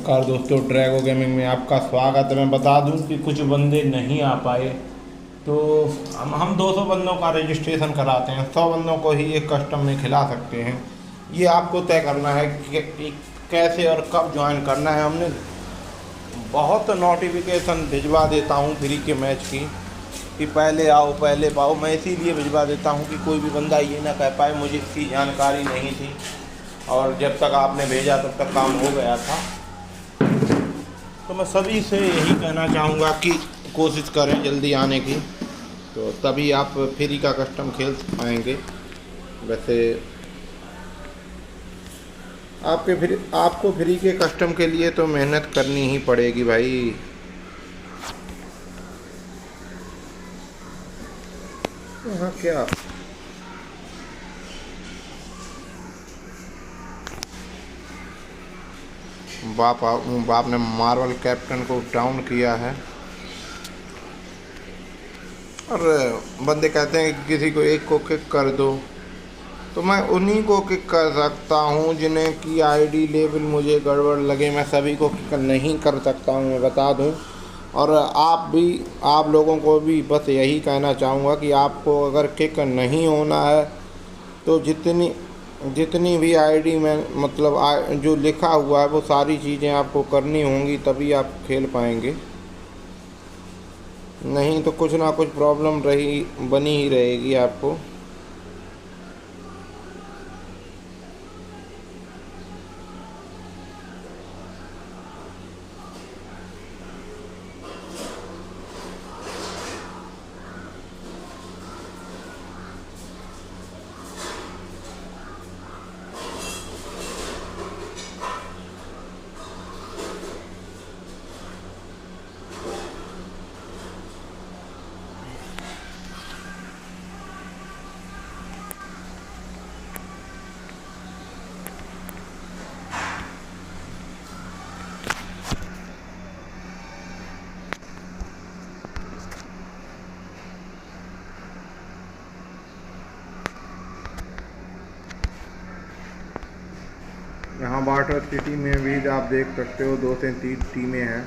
नमस्कार दोस्तों, Drago gaming में आपका स्वागत है। मैं बता दूं कि कुछ बंदे नहीं आ पाए, तो हम 200 बंदों का रजिस्ट्रेशन कराते हैं। 100 बंदों को ही एक कस्टम में खिला सकते हैं। ये आपको तय करना है कि कैसे और कब ज्वाइन करना है। हमने बहुत नोटिफिकेशन भिजवा देता हूँ फ्री के मैच की कि पहले आओ पहले पाओ। मैं इसीलिए भिजवा देता हूँ कि कोई भी बंदा ये ना कह पाए मुझे इसकी जानकारी नहीं थी, और जब तक आपने भेजा तब तक काम हो गया था। तो मैं सभी से यही कहना चाहूँगा कि कोशिश करें जल्दी आने की, तो तभी आप फ्री का कस्टम खेल पाएंगे। वैसे आपको फ्री के कस्टम के लिए तो मेहनत करनी ही पड़ेगी भाई। हाँ क्या बाप ने मार्वल कैप्टन को डाउन किया है, और बंदे कहते हैं कि किसी को एक को किक कर दो, तो मैं उन्हीं को किक कर सकता हूँ जिन्हें की आईडी लेवल मुझे गड़बड़ लगे। मैं सभी को किक नहीं कर सकता हूँ, मैं बता दूँ। और आप लोगों को भी बस यही कहना चाहूँगा कि आपको अगर किक नहीं होना है तो जितनी भी आईडी में मतलब जो लिखा हुआ है वो सारी चीज़ें आपको करनी होंगी, तभी आप खेल पाएंगे। नहीं तो कुछ ना कुछ प्रॉब्लम बनी ही रहेगी आपको। यहाँ वाटर सिटी में भी आप देख सकते हो 2 से 3 टीमें हैं,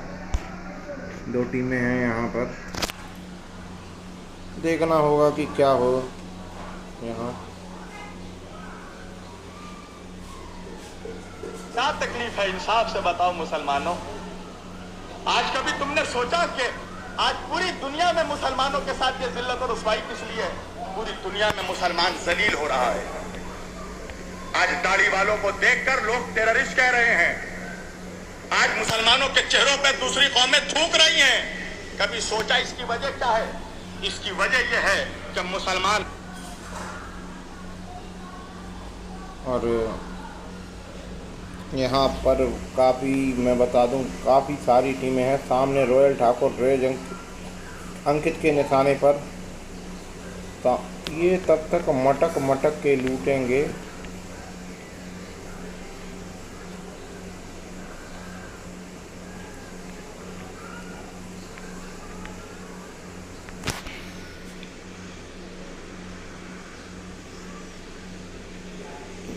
2 टीमें हैं। यहाँ पर देखना होगा कि क्या हो यहाँ। क्या तकलीफ है, इंसाफ से बताओ मुसलमानों। आज कभी तुमने सोचा कि आज पूरी दुनिया में मुसलमानों के साथ ये जिल्लत और रुसवाई किस लिए है? पूरी दुनिया में मुसलमान जलील हो रहा है। आज दाढ़ी वालों को देखकर लोग टेररिस्ट कह रहे हैं। आज मुसलमानों के चेहरों पे दूसरी कौमें थूक रही हैं। कभी सोचा इसकी वजह क्या है? इसकी वजह यह है कि मुसलमान और यहाँ पर काफ़ी, मैं बता दूं, काफ़ी सारी टीमें हैं। सामने रॉयल ठाकुर रेज अंकित के निशाने पर, ये तब तक मटक मटक के लूटेंगे।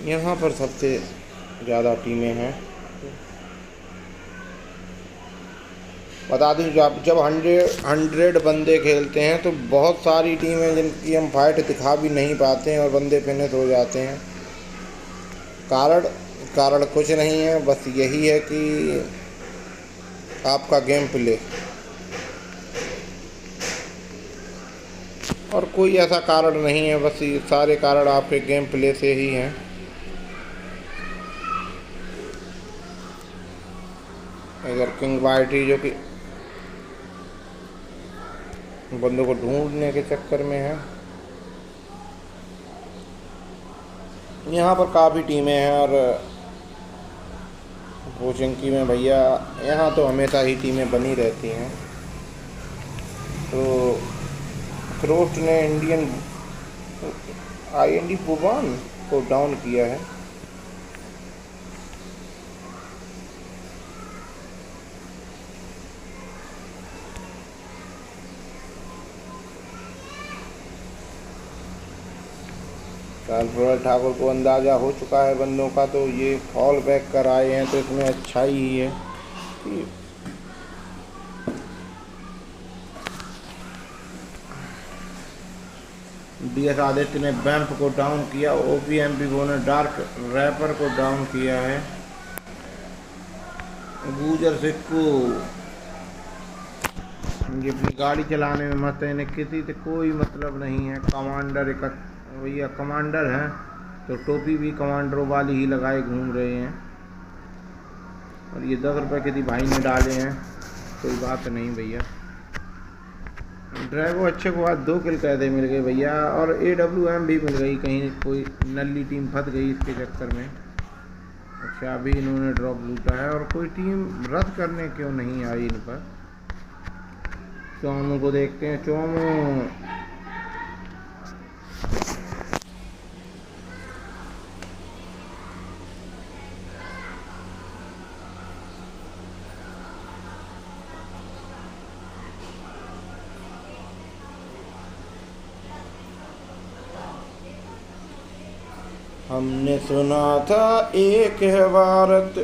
यहाँ पर सबसे ज़्यादा टीमें हैं। बता दूं, जब 100 बंदे खेलते हैं तो बहुत सारी टीमें जिनकी हम फाइट दिखा भी नहीं पाते हैं और बंदे फिनिश हो जाते हैं। कारण कुछ नहीं है, बस यही है कि आपका गेम प्ले, और कोई ऐसा कारण नहीं है। बस ये सारे कारण आपके गेम प्ले से ही हैं। अगर किंग वाइटी जो कि बंदों को ढूंढने के चक्कर में है। यहाँ पर काफ़ी टीमें हैं, और कोचिंकी में भैया यहाँ तो हमेशा ही टीमें बनी रहती हैं। तो क्रोस्ट ने इंडियन IND पुबान को डाउन किया है। रॉयल ठाकुर को अंदाज़ा हो चुका है बंदों का, तो ये फॉल बैक कर आए हैं, तो इसमें अच्छा ही है। कि BS आदित्य ने वैम्प को डाउन किया, OPMPO ने डार्क रैपर को डाउन किया है। गूजर सिक्कू ये अपनी गाड़ी चलाने में मस्त है, इन्हें किसी से कोई मतलब नहीं है। कमांडर एक भैया कमांडर हैं तो टोपी भी कमांडरों वाली ही लगाए घूम रहे हैं। और ये 10 रुपये किसी भाई ने डाले हैं, कोई बात नहीं भैया। ड्राइवर अच्छे को आज 2 किल कैसे मिल गए भैया, और AWM भी मिल गई, कहीं कोई नल्ली टीम फंस गई इसके चक्कर में। अच्छा अभी इन्होंने ड्रॉप लूटा है, और कोई टीम रद्द करने क्यों नहीं आई इन पर। चोमू को देखते हैं, चोमू हमने सुना था एक है भारत।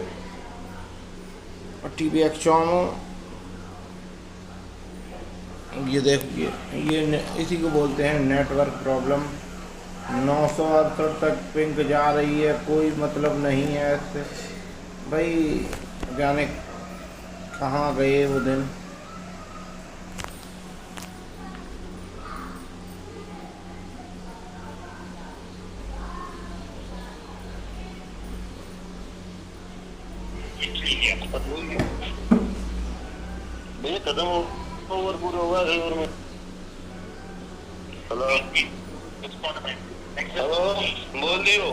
TBX चोमू ये देखिए, ये इसी को बोलते हैं नेटवर्क प्रॉब्लम। 968 तक पिंक जा रही है, कोई मतलब नहीं है इससे भाई, जाने कहाँ गए वो दिन। भैया खत्म ओवर पूरा हुआ ओवर में। हेलो हेलो बोल दियो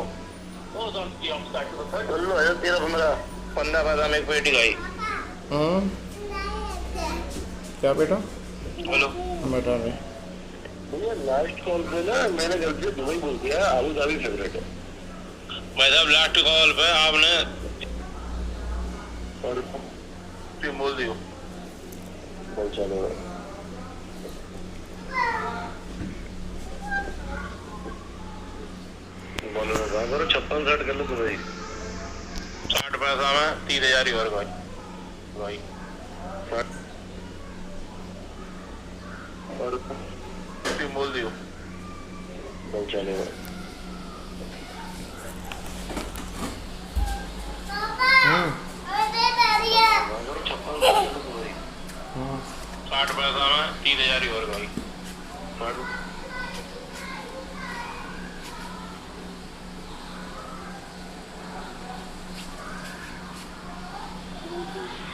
हेलो है तेरा मेरा 15 पैसा में एक पेटी खाई। क्या बेटा? हेलो बेटा रे भैया लास्ट कॉल पे ना मैंने गलती से दुबई बोल दिया, आबू धाबी फेवरेट है भाई साहब। लास्ट कॉल पे आपने और बोल दियो बोल चलो बोलो ना करो 56 कर लो तो भाई 60 पैसा में 30,000 ही और भाई और बोल दियो बोल चलेगा। हाँ 60 पैसा में 30,000 ही और भाई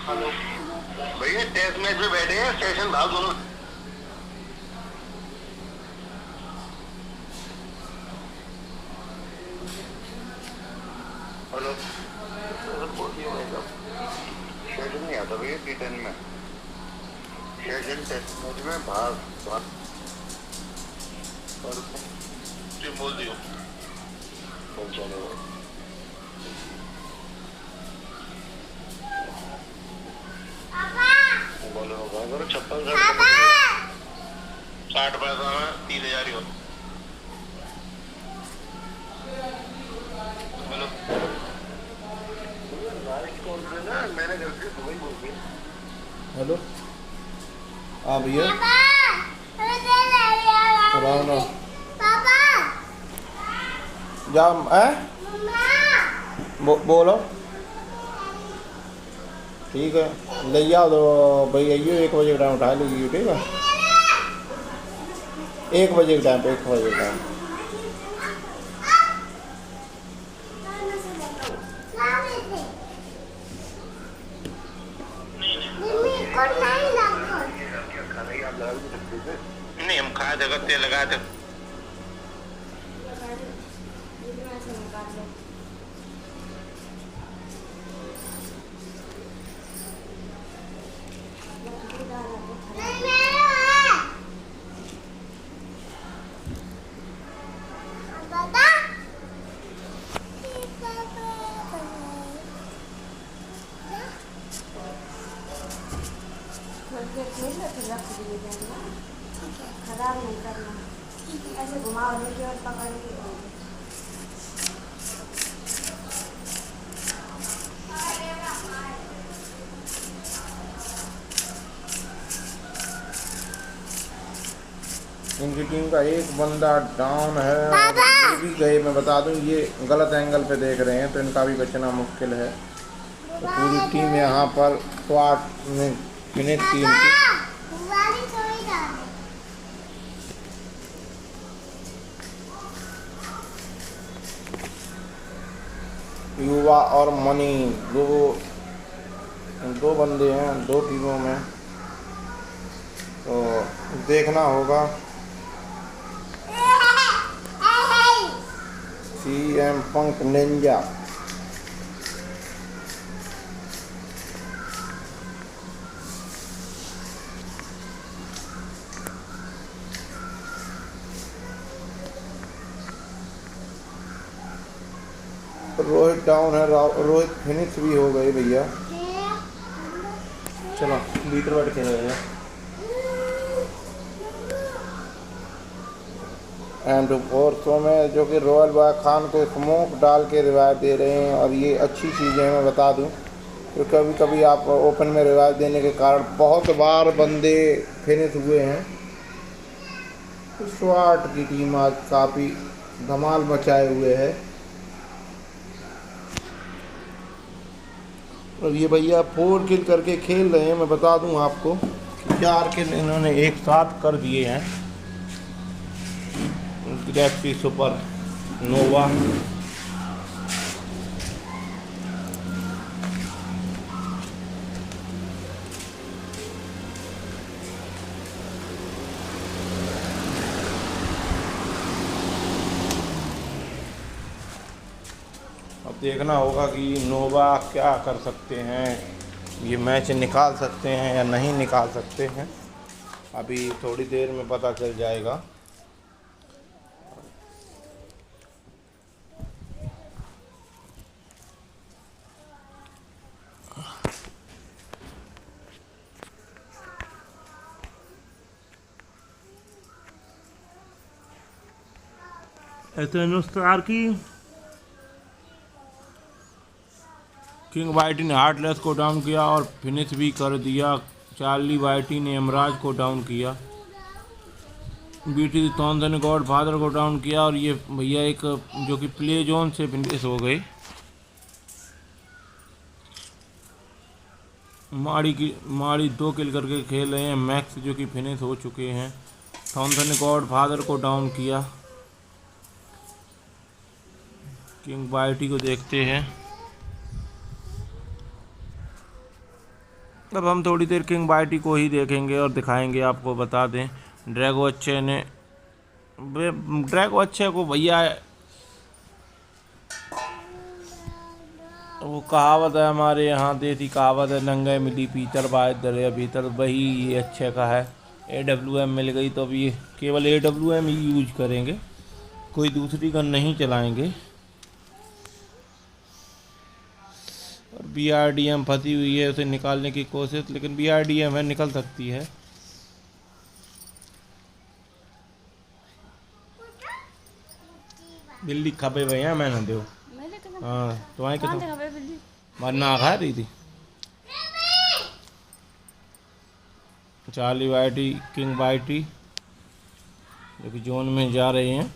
हेलो भैया टेस्ट मैच में बैठे हैं, स्टेशन भाव दोनों। हेलो स्टेशन नहीं आता भैया T10 में, स्टेशन टेस्ट मैच में भाग और बोल दियो बोल चलेगा। बोलो करो 56 60 पैसा में 30,000 ही हो। हेलो लास्ट कॉल पे ना मैंने गलती से दुबई बोल दिया। हेलो हाँ भैया राम जा बोलो ठीक है, ले आओ तो भैया ये 1 बजे का टाइम उठा लीजिए, ठीक है 1 बजे का टाइम, 1 बजे का टाइम। नहीं हम खा जगह तेल लगा थे। खराब नहीं करना, ऐसे घुमाओ लेके और पकड़ के। इनकी टीम का एक बंदा डाउन है और ये भी गए। मैं बता दूं ये गलत एंगल पे देख रहे हैं तो इनका भी बचना मुश्किल है। तो पूरी टीम यहाँ पर स्वाट में फिनिश टीम की। युवा और मनी दो बंदे हैं दो टीमों में, तो देखना होगा। CM पंक निंजा रोहित डाउन है। रोहित फिनिश भी हो गए भैया। चलो बीटर बैठ खेल रहे हैं। एंड फोर्सों में जो कि रॉयल बाग खान को स्मोक डाल के रिवाइव दे रहे हैं और ये अच्छी चीज़ है। मैं बता दूं तो कभी कभी आप ओपन में रिवाइव देने के कारण बहुत बार बंदे फिनिश हुए हैं। तो स्वाट की टीम आज काफ़ी धमाल मचाए हुए है और ये भैया 4 किल करके खेल रहे हैं। मैं बता दूं आपको 4 किल इन्होंने एक साथ कर दिए हैं। गैलेक्सी सुपर नोवा अब देखना होगा कि नोवा क्या कर सकते हैं, ये मैच निकाल सकते हैं या नहीं निकाल सकते हैं। अभी थोड़ी देर में पता चल जाएगा। स्टार की किंग वाइटी ने हार्टलेस को डाउन किया और फिनिश भी कर दिया। चार्ली वाइटी ने एमराज को डाउन किया। बीटी थॉमसन ने गॉड फादर को डाउन किया और ये भैया एक जो कि प्ले जोन से फिनिश हो गए। माड़ी 2 किल करके खेल रहे हैं। मैक्स जो कि फिनिश हो चुके हैं। थॉमसन ने गॉड फादर को डाउन किया। किंग वाइटी को देखते हैं। अब हम थोड़ी देर किंग वाइटी को ही देखेंगे और दिखाएंगे आपको। बता दें ड्रैगो अच्छे को भैया वो कहावत है हमारे यहाँ देसी कहावत है, नंगे मिली पीतल बाय दरिया भीतर, वही ये अच्छे का है। AWM मिल गई तो अब ये केवल AWM ही यूज करेंगे, कोई दूसरी गन नहीं चलाएंगे। और BRDM फंसी हुई है, उसे निकालने की कोशिश, लेकिन BRDM है निकल सकती है। बिल्ली खपे भैया मैं ना दो। हाँ तुम्हारी कितना मरना खा रही थी। चार्ली वाइटी किंग वाइटी जो कि जोन में जा रहे हैं।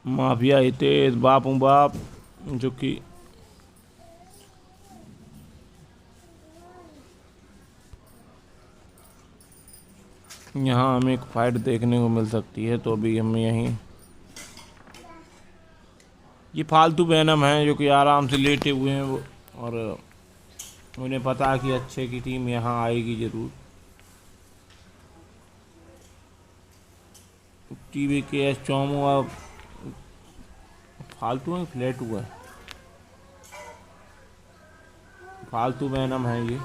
माफिया हितेश बापू बाप जो कि यहाँ हमें एक फाइट देखने को मिल सकती है। तो अभी हम यहीं ये फालतू बैनम हैं जो कि आराम से लेटे हुए हैं वो, और उन्हें पता है कि अच्छे की टीम यहाँ आएगी ज़रूर। TVKS चौमू अब फालतू में फ्लैट हुआ है, फालतू बैनम है ये।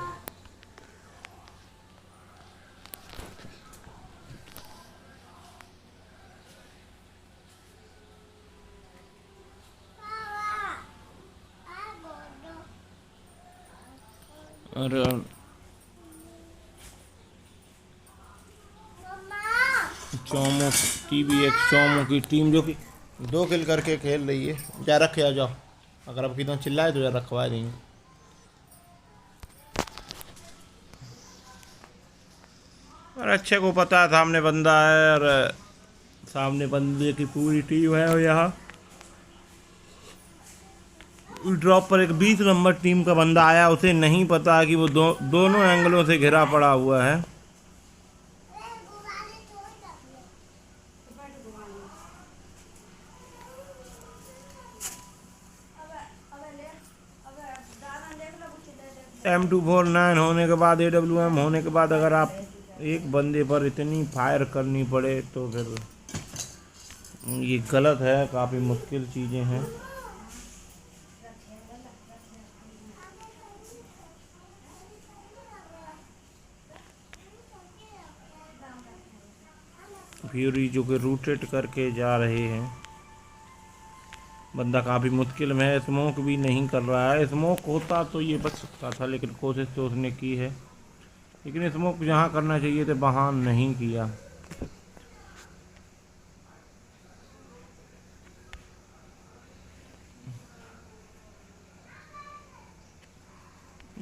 और चौमो TBX चौमो की टीम जो कि 2 किल करके खेल रही है। जा रखे आ जाओ, अगर अब कितना चिल्लाए तो जा रखवा देंगे। और अच्छे को पता है सामने बंदा है, और सामने बंदे की पूरी टीम है। और यहाँ ड्रॉप पर एक 20 नंबर टीम का बंदा आया, उसे नहीं पता कि वो दोनों एंगलों से घिरा पड़ा हुआ है। M249 होने के बाद, AWM होने के बाद अगर आप एक बंदे पर इतनी फायर करनी पड़े तो फिर ये गलत है। काफ़ी मुश्किल चीज़ें हैं। फ्यूरी जो कि रोटेट करके जा रहे हैं, बंदा काफ़ी मुश्किल में है। स्मोक भी नहीं कर रहा है। स्मोक होता तो ये बच सकता था, लेकिन कोशिश तो उसने की है, लेकिन स्मोक जहाँ करना चाहिए थे वहाँ नहीं किया।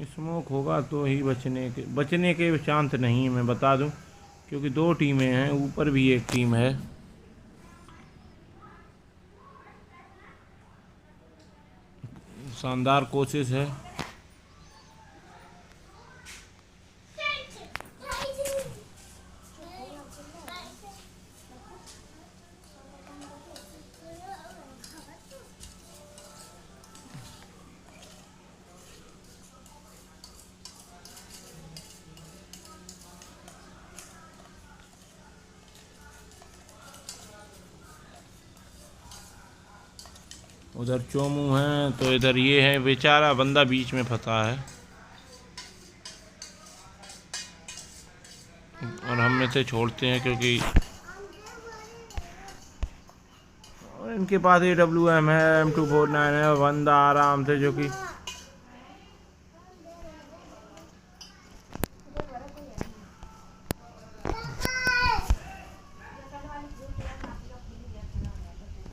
स्मोक होगा तो ही बचने के चांस नहीं है, मैं बता दूं, क्योंकि 2 टीमें हैं, ऊपर भी एक टीम है। शानदार कोशिश है। उधर चोमू है तो इधर ये है, बेचारा बंदा बीच में फंसा है। और हम इसे छोड़ते हैं क्योंकि इनके पास AWM है, M249 है, बंदा आराम से जो कि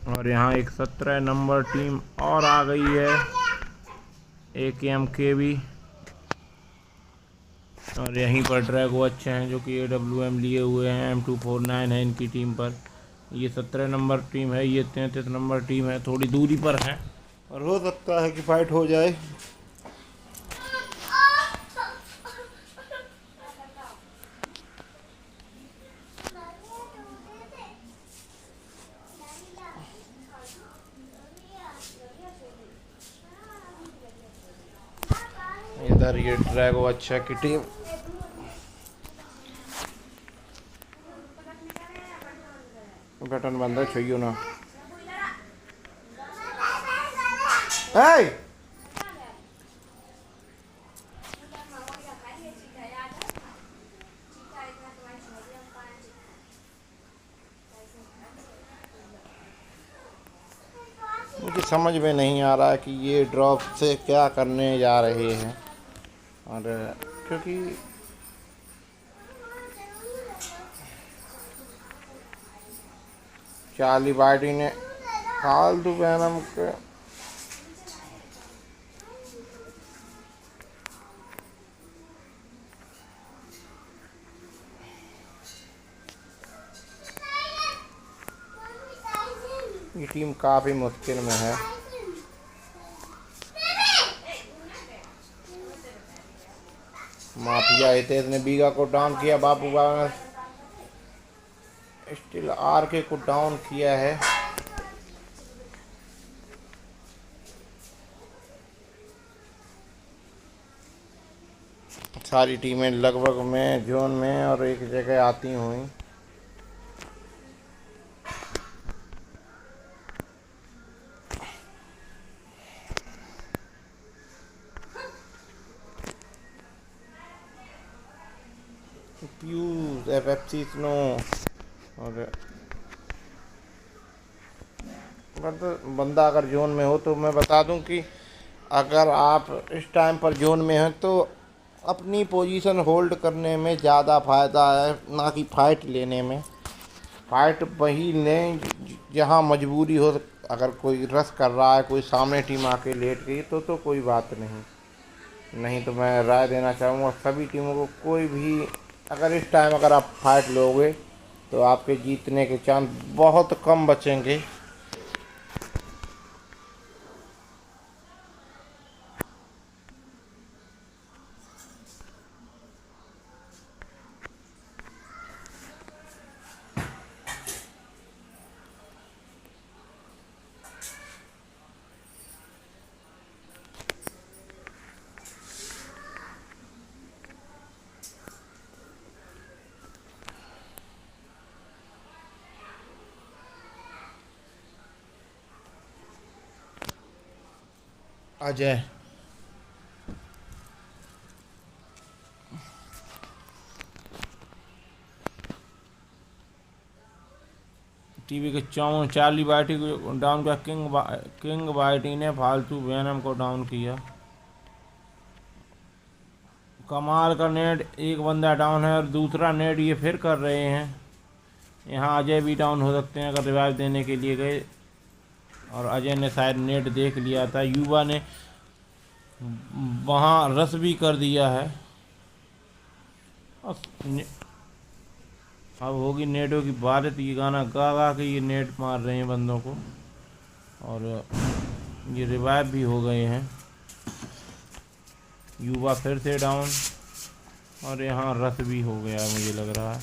और यहाँ एक 17 नंबर टीम और आ गई है, AKM भी। और यहीं पर ड्रैगो अच्छे हैं जो कि AWM लिए हुए हैं, M249 है इनकी टीम पर। ये 17 नंबर टीम है, ये 33 नंबर टीम है, थोड़ी दूरी पर है और हो सकता है कि फाइट हो जाए। इधर ये ड्रैगो अच्छा की टीम बटन बंद है, छुइयो ना। मुझे समझ में नहीं आ रहा है कि ये ड्रॉप से क्या करने जा रहे हैं। और क्योंकि चार्ली बाइडी ने फालतू बैनम के ये टीम काफ़ी मुश्किल में है। माफिया हितेश ने बीगा को डाउन किया, बापू बाबा ने स्टिल RK को डाउन किया है। सारी टीमें लगभग में जोन में और एक जगह आती हुई। फ्यूज FFC स्नो और बंदा अगर जोन में हो तो मैं बता दूं कि अगर आप इस टाइम पर जोन में हैं तो अपनी पोजीशन होल्ड करने में ज़्यादा फ़ायदा है, ना कि फ़ाइट लेने में। फ़ाइट वही लें जहाँ मजबूरी हो। अगर कोई रश कर रहा है, कोई सामने टीम आके लेट गई तो कोई बात नहीं तो मैं राय देना चाहूँगा सभी टीमों को, कोई भी अगर इस टाइम अगर आप फाइट लोगे तो आपके जीतने के चांस बहुत कम बचेंगे। अजय टीवी के 44 बाइटी को डाउन किया। किंग बाइटी ने फालतू वैनम को डाउन किया। कमाल का नेट, एक बंदा डाउन है और दूसरा नेट ये फिर कर रहे हैं। यहाँ अजय भी डाउन हो सकते हैं अगर रिवाइव देने के लिए गए, और अजय ने शायद नेट देख लिया था। युवा ने वहाँ रस भी कर दिया है। अब होगी नेटों की बारिश। ये गाना गा गा के ये नेट मार रहे हैं बंदों को, और ये रिवाइव भी हो गए हैं। युवा फिर से डाउन, और यहाँ रस भी हो गया है मुझे लग रहा है।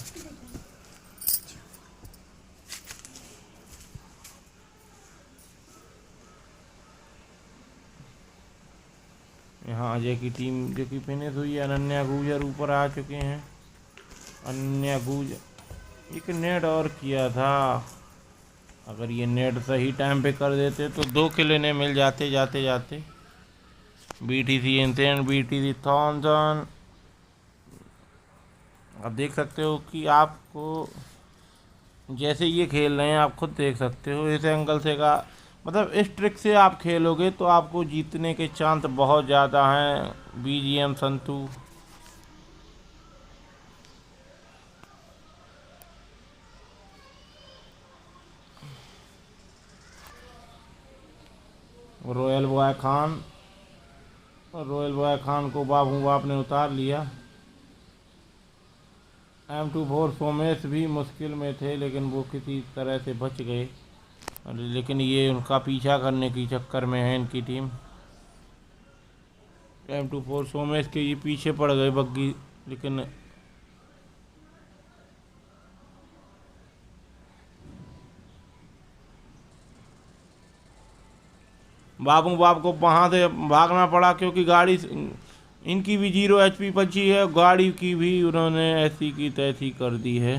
यहाँ अजय की टीम जो कि फिनिश हुई है। अनन्या गुजर ऊपर आ चुके हैं। अनन्या गुजर एक नेट और किया था, अगर ये नेट सही टाइम पे कर देते तो 2 किल इन्हें मिल जाते जाते जाते। BTC इंसेंट, BTC थॉमसन। आप देख सकते हो कि आपको जैसे ये खेल रहे हैं आप खुद देख सकते हो इस एंगल से का मतलब इस ट्रिक से आप खेलोगे तो आपको जीतने के चांस बहुत ज़्यादा हैं। BGM संतु रॉयल बॉय खान को बाप ने उतार लिया। M24 सोमेश भी मुश्किल में थे लेकिन वो किसी तरह से बच गए, लेकिन ये उनका पीछा करने की चक्कर में है इनकी टीम। M24 सोमेश के ये पीछे पड़ गए बग्गी, लेकिन बाप को वहाँ से भागना पड़ा क्योंकि गाड़ी इनकी भी 0 HP बची है। गाड़ी की भी उन्होंने ऐसी की तैसी कर दी है,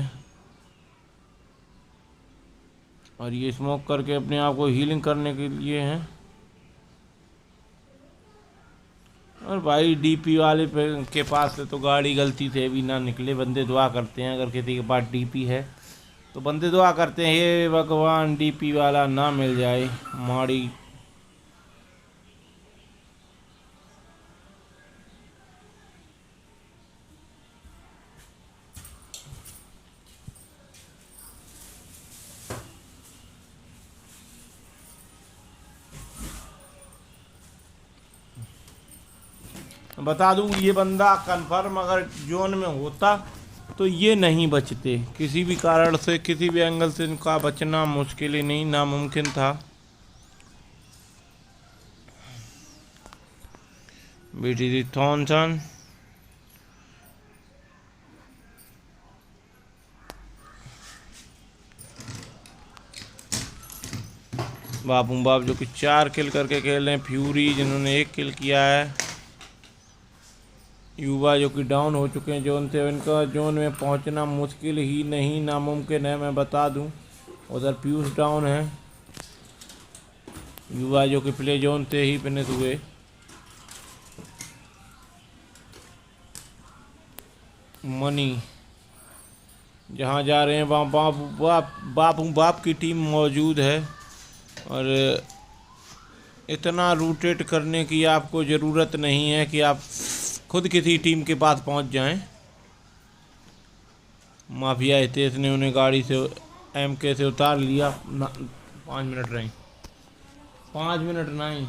और ये स्मोक करके अपने आप को हीलिंग करने के लिए हैं। और भाई DP वाले के पास से तो गाड़ी गलती से भी ना निकले। बंदे दुआ करते हैं अगर किसी के पास DP है तो बंदे दुआ करते हैं हे भगवान DP वाला ना मिल जाए माड़ी। बता दूं ये बंदा कंफर्म अगर जोन में होता तो ये नहीं बचते। किसी भी कारण से किसी भी एंगल से इनका बचना मुश्किल ही नहीं, नामुमकिन था। BTC थॉमसन बाप जो कि 4 किल करके खेल रहे हैं। फ्यूरी जिन्होंने 1 किल किया है। युवा जो कि डाउन हो चुके हैं जोन से, इनका जोन में पहुंचना मुश्किल ही नहीं नामुमकिन है मैं बता दूं। उधर पीयूष डाउन है। युवा जो कि प्ले जोन से ही फिनिश हुए। मनी जहां जा रहे हैं वहाँ बाप की टीम मौजूद है, और इतना रूटेट करने की आपको ज़रूरत नहीं है कि आप खुद किसी टीम के पास पहुंच जाएं। माफिया हितेश ने उन्हें गाड़ी से MK से उतार लिया। 5 मिनट नहीं, 5 मिनट नहीं।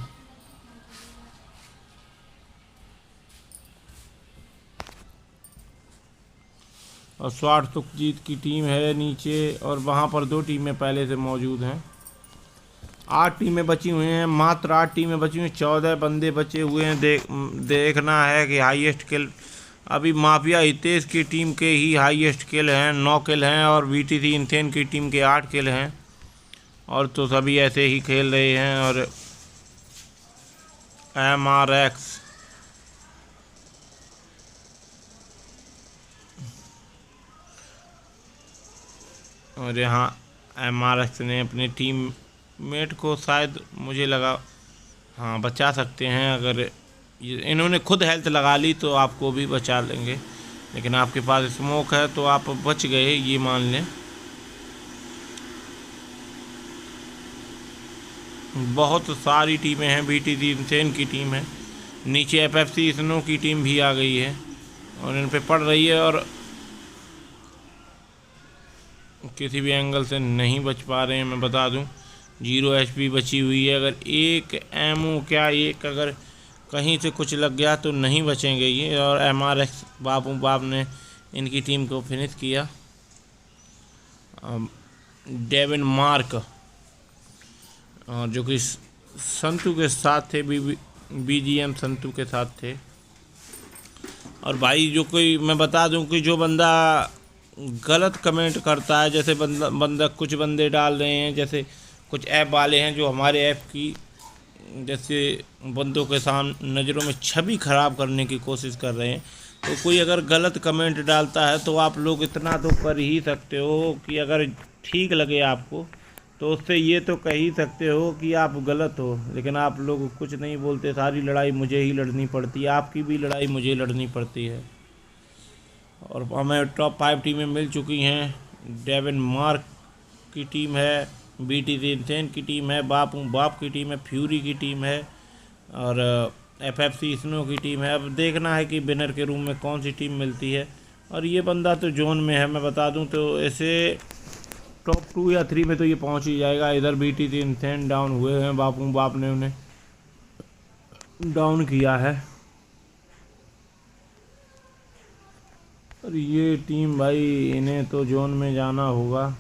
और स्वाट सुखजीत की टीम है नीचे, और वहाँ पर 2 टीमें पहले से मौजूद हैं। 8 टीमें बची हुई हैं, मात्र 8 टीमें बची हुई हैं, 14 बंदे बचे हुए हैं। देखना है कि हाईएस्ट किल अभी माफिया हितेश की टीम के ही हाईएस्ट किल हैं, 9 किल हैं, और BTC इंथेन की टीम के 8 किल हैं। और तो सभी ऐसे ही खेल रहे हैं। और MRX और यहाँ MRX ने अपनी टीम मेट को शायद मुझे लगा हाँ बचा सकते हैं। अगर इन्होंने खुद हेल्थ लगा ली तो आपको भी बचा लेंगे, लेकिन आपके पास स्मोक है तो आप बच गए, ये मान लें। बहुत सारी टीमें हैं, BTC इंसेन की टीम है, नीचे FFC स्नो की टीम भी आ गई है और इन पे पड़ रही है और किसी भी एंगल से नहीं बच पा रहे हैं। मैं बता दूं 0 HP बची हुई है। अगर एक एमओ क्या एक अगर कहीं से कुछ लग गया तो नहीं बचेंगे ये। और MRX बाप ने इनकी टीम को फिनिश किया। डेविन मार्क और जो कि संतु के साथ थे, BGM संतु के साथ थे। और भाई जो कोई मैं बता दूं कि जो बंदा गलत कमेंट करता है, जैसे बंदा कुछ बंदे डाल रहे हैं, जैसे कुछ ऐप वाले हैं जो हमारे ऐप की जैसे बंदों के सामने नज़रों में छवि ख़राब करने की कोशिश कर रहे हैं। तो कोई अगर गलत कमेंट डालता है तो आप लोग इतना तो कर ही सकते हो कि अगर ठीक लगे आपको तो उससे ये तो कह ही सकते हो कि आप गलत हो, लेकिन आप लोग कुछ नहीं बोलते। सारी लड़ाई मुझे ही लड़नी पड़ती है, आपकी भी लड़ाई मुझे लड़नी पड़ती है। और हमें टॉप 5 टीमें मिल चुकी हैं। डेविन मार्क की टीम है, BTC इंसेन की टीम है, बाप की टीम है, फ्यूरी की टीम है और FFC स्नो की टीम है। अब देखना है कि विनर के रूम में कौन सी टीम मिलती है। और ये बंदा तो जोन में है, मैं बता दूं तो ऐसे टॉप 2 या 3 में तो ये पहुंच ही जाएगा। इधर BTC इंसेन डाउन हुए हैं, बाप ने उन्हें डाउन किया है। और ये टीम भाई इन्हें तो जोन में जाना होगा।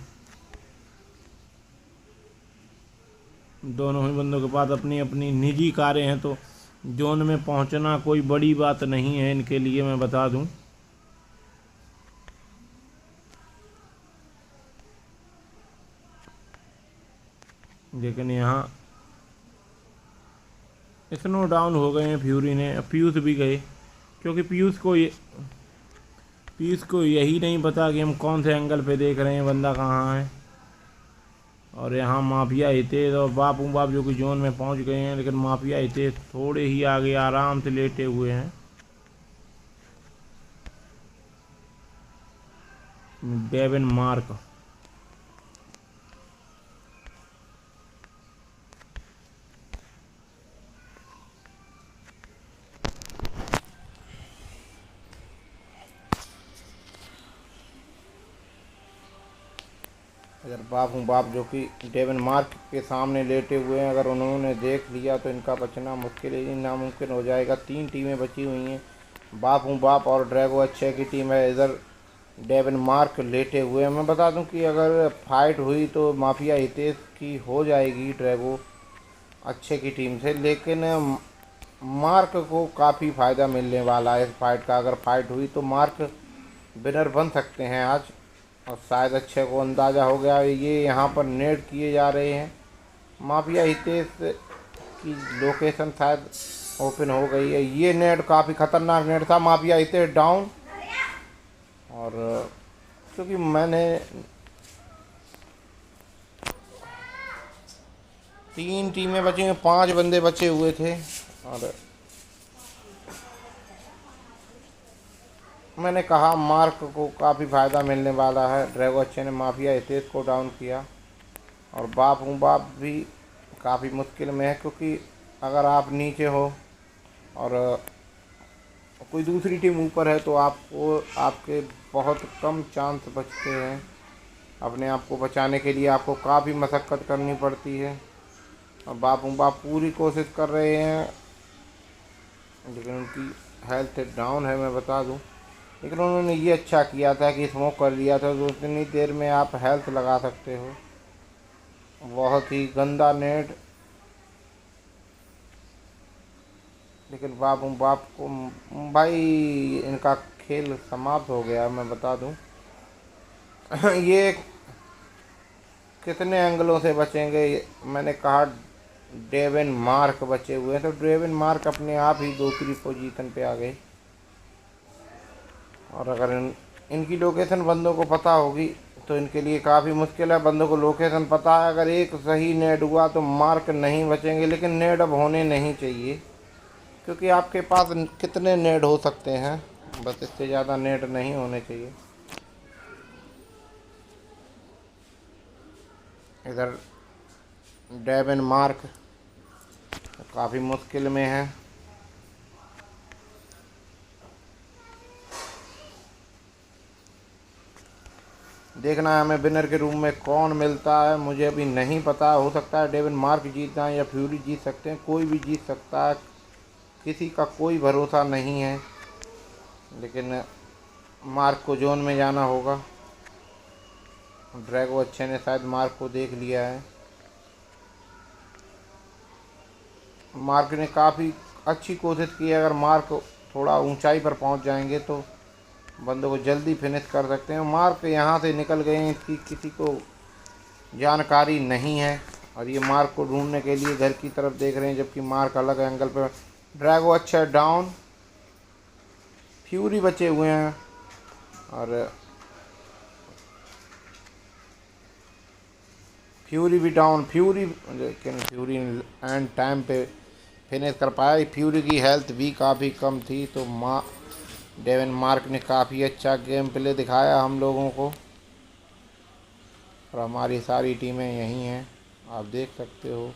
दोनों ही बंदों के पास अपनी अपनी निजी कारें हैं तो जोन में पहुंचना कोई बड़ी बात नहीं है इनके लिए, मैं बता दूं। लेकिन यहाँ स्नो डाउन हो गए हैं फ्यूरी ने, पीयूष भी गए, क्योंकि पीयूष को यही नहीं पता कि हम कौन से एंगल पे देख रहे हैं, बंदा कहाँ है। और यहाँ माफिया हितेश और बाप जो कि जोन में पहुंच गए हैं, लेकिन माफिया हितेश थोड़े ही आगे आराम से लेटे हुए हैं। डेविन मार्क अगर बाप जो कि डेविन मार्क के सामने लेटे हुए हैं, अगर उन्होंने देख लिया तो इनका बचना मुश्किल ही नामुमकिन हो जाएगा। 3 टीमें बची हुई हैं, बाप और ड्रैगो अच्छे की टीम है। इधर डेविन मार्क लेटे हुए हैं। मैं बता दूं कि अगर फाइट हुई तो माफिया हितेश की हो जाएगी ड्रैगो अच्छे की टीम से, लेकिन मार्क को काफ़ी फ़ायदा मिलने वाला है इस फाइट का। अगर फाइट हुई तो मार्क विनर बन सकते हैं आज। और शायद अच्छे को अंदाज़ा हो गया, ये यहाँ पर नेट किए जा रहे हैं। माफिया हितेश की लोकेशन शायद ओपन हो गई है। ये नेट काफ़ी ख़तरनाक नेट था। Mafia Hitesh down. और क्योंकि मैंने 3 टीमें बची हैं, 5 बंदे बचे हुए थे और मैंने कहा मार्क को काफ़ी फ़ायदा मिलने वाला है। ड्रैगो अच्छे ने माफिया हितेश को डाउन किया और बाप भी काफ़ी मुश्किल में है, क्योंकि अगर आप नीचे हो और कोई दूसरी टीम ऊपर है तो आपको आपके बहुत कम चांस बचते हैं। अपने आप को बचाने के लिए आपको काफ़ी मशक्क़त करनी पड़ती है। और बाप पूरी कोशिश कर रहे हैं, लेकिन उनकी हेल्थ डाउन है, मैं बता दूं। लेकिन उन्होंने ये अच्छा किया था कि स्मोक कर लिया था, तो उतनी देर में आप हेल्थ लगा सकते हो। बहुत ही गंदा नेट, लेकिन बाप को भाई इनका खेल समाप्त हो गया, मैं बता दूं। ये कितने एंगलों से बचेंगे। मैंने कहा डेविन मार्क बचे हुए हैं, तो डेविन मार्क अपने आप ही दूसरी पोजीशन पे आ गए। और अगर इनकी लोकेशन बंदों को पता होगी तो इनके लिए काफ़ी मुश्किल है। बंदों को लोकेशन पता है, अगर एक सही नेट हुआ तो मार्क नहीं बचेंगे। लेकिन नेट अब होने नहीं चाहिए, क्योंकि आपके पास कितने नेट हो सकते हैं, बस इससे ज़्यादा नेट नहीं होने चाहिए। इधर डेविन मार्क काफ़ी मुश्किल में है। देखना है हमें विनर के रूम में कौन मिलता है, मुझे अभी नहीं पता। हो सकता है डेविन मार्क जीत जाए या फ्यूरी जीत सकते हैं, कोई भी जीत सकता है, किसी का कोई भरोसा नहीं है। लेकिन मार्क को जोन में जाना होगा। ड्रैगो अच्छे ने शायद मार्क को देख लिया है। मार्क ने काफ़ी अच्छी कोशिश की है। अगर मार्क थोड़ा ऊंचाई पर पहुंच जाएंगे तो बंदों को जल्दी फिनिश कर सकते हैं। मार्क यहाँ से निकल गए हैं, इसकी किसी को जानकारी नहीं है, और ये मार्क को ढूंढने के लिए घर की तरफ देख रहे हैं, जबकि मार्क अलग एंगल पर। ड्रैगो अच्छा डाउन, फ्यूरी बचे हुए हैं, और फ्यूरी भी डाउन। लेकिन फ्यूरी एंड टाइम पे फिनिश कर पाया। फ्यूरी की हेल्थ भी काफ़ी कम थी, तो डेविन मार्क ने काफ़ी अच्छा गेम प्ले दिखाया हम लोगों को। और हमारी सारी टीमें यहीं हैं, आप देख सकते हो।